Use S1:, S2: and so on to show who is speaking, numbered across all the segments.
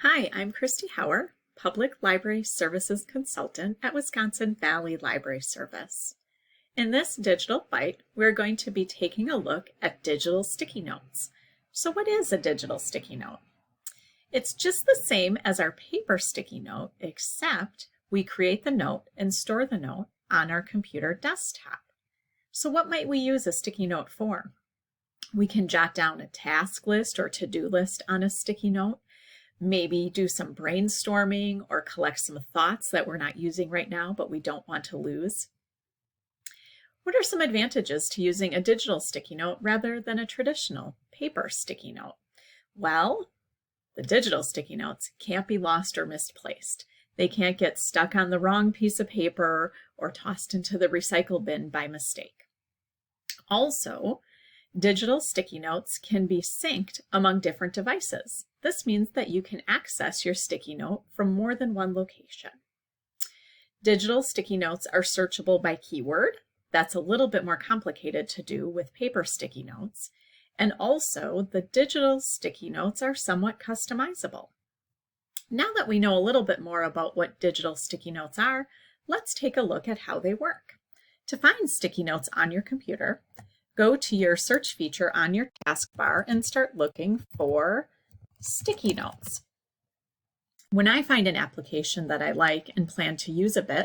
S1: Hi, I'm Kristie Hauer, Public Library Services Consultant at Wisconsin Valley Library Service. In this Digital Byte, we're going to be taking a look at digital sticky notes. So what is a digital sticky note? It's just the same as our paper sticky note, except we create the note and store the note on our computer desktop. So what might we use a sticky note for? We can jot down a task list or to-do list on a sticky note. Maybe do some brainstorming or collect some thoughts that we're not using right now, but we don't want to lose. What are some advantages to using a digital sticky note rather than a traditional paper sticky note? Well, the digital sticky notes can't be lost or misplaced. They can't get stuck on the wrong piece of paper or tossed into the recycle bin by mistake. Also, digital sticky notes can be synced among different devices. This means that you can access your sticky note from more than one location. Digital sticky notes are searchable by keyword. That's a little bit more complicated to do with paper sticky notes. And also, the digital sticky notes are somewhat customizable. Now that we know a little bit more about what digital sticky notes are, let's take a look at how they work. To find sticky notes on your computer, go to your search feature on your taskbar and start looking for sticky notes. When I find an application that I like and plan to use a bit,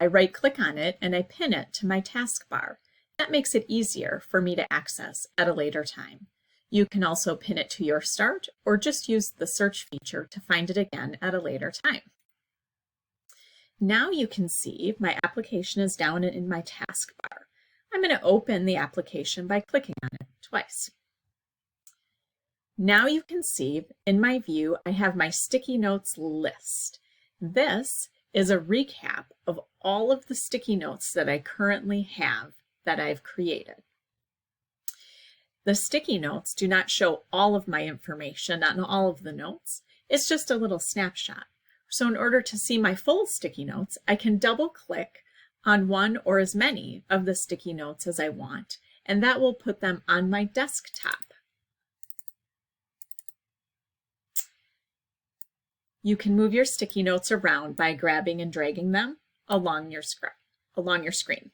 S1: I right-click on it and I pin it to my taskbar. That makes it easier for me to access at a later time. You can also pin it to your start or just use the search feature to find it again at a later time. Now you can see my application is down in my taskbar. I'm going to open the application by clicking on it twice. Now you can see in my view, I have my sticky notes list. This is a recap of all of the sticky notes that I currently have that I've created. The sticky notes do not show all of my information on all of the notes. It's just a little snapshot. So in order to see my full sticky notes, I can double click on one or as many of the sticky notes as I want, and that will put them on my desktop. You can move your sticky notes around by grabbing and dragging them along your screen.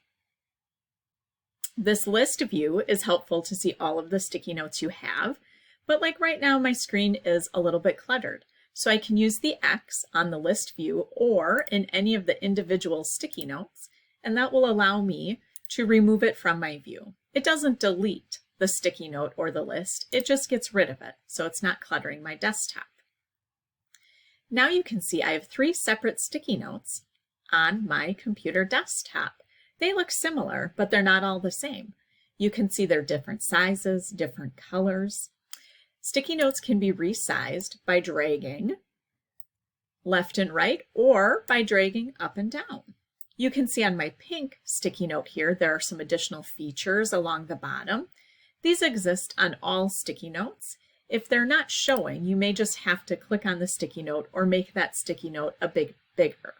S1: This list view is helpful to see all of the sticky notes you have, but like right now, my screen is a little bit cluttered. So I can use the X on the list view or in any of the individual sticky notes, and that will allow me to remove it from my view. It doesn't delete the sticky note or the list, it just gets rid of it, so it's not cluttering my desktop. Now you can see I have 3 separate sticky notes on my computer desktop. They look similar, but they're not all the same. You can see they're different sizes, different colors. Sticky notes can be resized by dragging left and right or by dragging up and down. You can see on my pink sticky note here, there are some additional features along the bottom. These exist on all sticky notes. If they're not showing, you may just have to click on the sticky note or make that sticky note a bit bigger.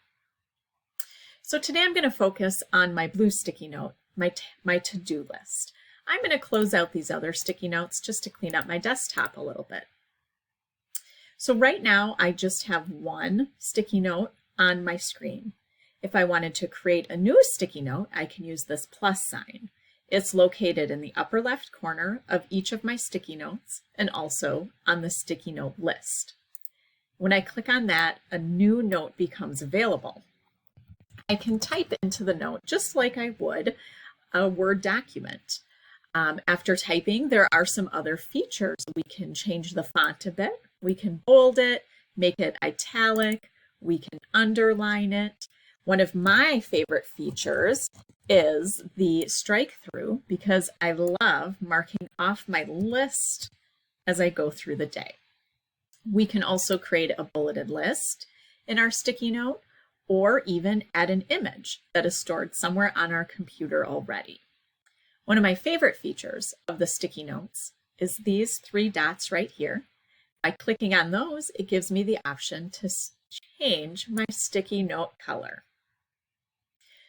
S1: So today I'm going to focus on my blue sticky note, my to-do list. I'm going to close out these other sticky notes just to clean up my desktop a little bit. So right now I just have one sticky note on my screen. If I wanted to create a new sticky note, I can use this plus sign. It's located in the upper left corner of each of my sticky notes and also on the sticky note list. When I click on that, a new note becomes available. I can type into the note just like I would a Word document. After typing, there are some other features. We can change the font a bit. We can bold it, make it italic. We can underline it. One of my favorite features is the strike through because I love marking off my list as I go through the day. We can also create a bulleted list in our sticky note or even add an image that is stored somewhere on our computer already. One of my favorite features of the sticky notes is these 3 dots right here. By clicking on those, it gives me the option to change my sticky note color.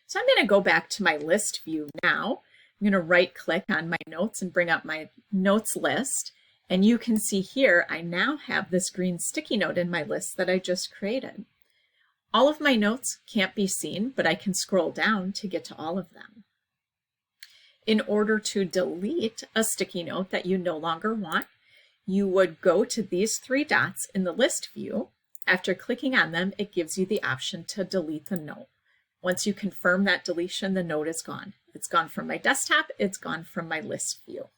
S1: So I'm going to go back to my list view now. I'm going to right click on my notes and bring up my notes list. And you can see here, I now have this green sticky note in my list that I just created. All of my notes can't be seen, but I can scroll down to get to all of them. In order to delete a sticky note that you no longer want, you would go to these three dots in the list view. After clicking on them, it gives you the option to delete the note. Once you confirm that deletion, the note is gone. It's gone from my desktop, it's gone from my list view.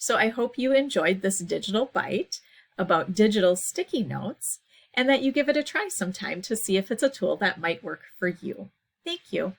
S1: So I hope you enjoyed this digital bite about digital sticky notes, and that you give it a try sometime to see if it's a tool that might work for you. Thank you.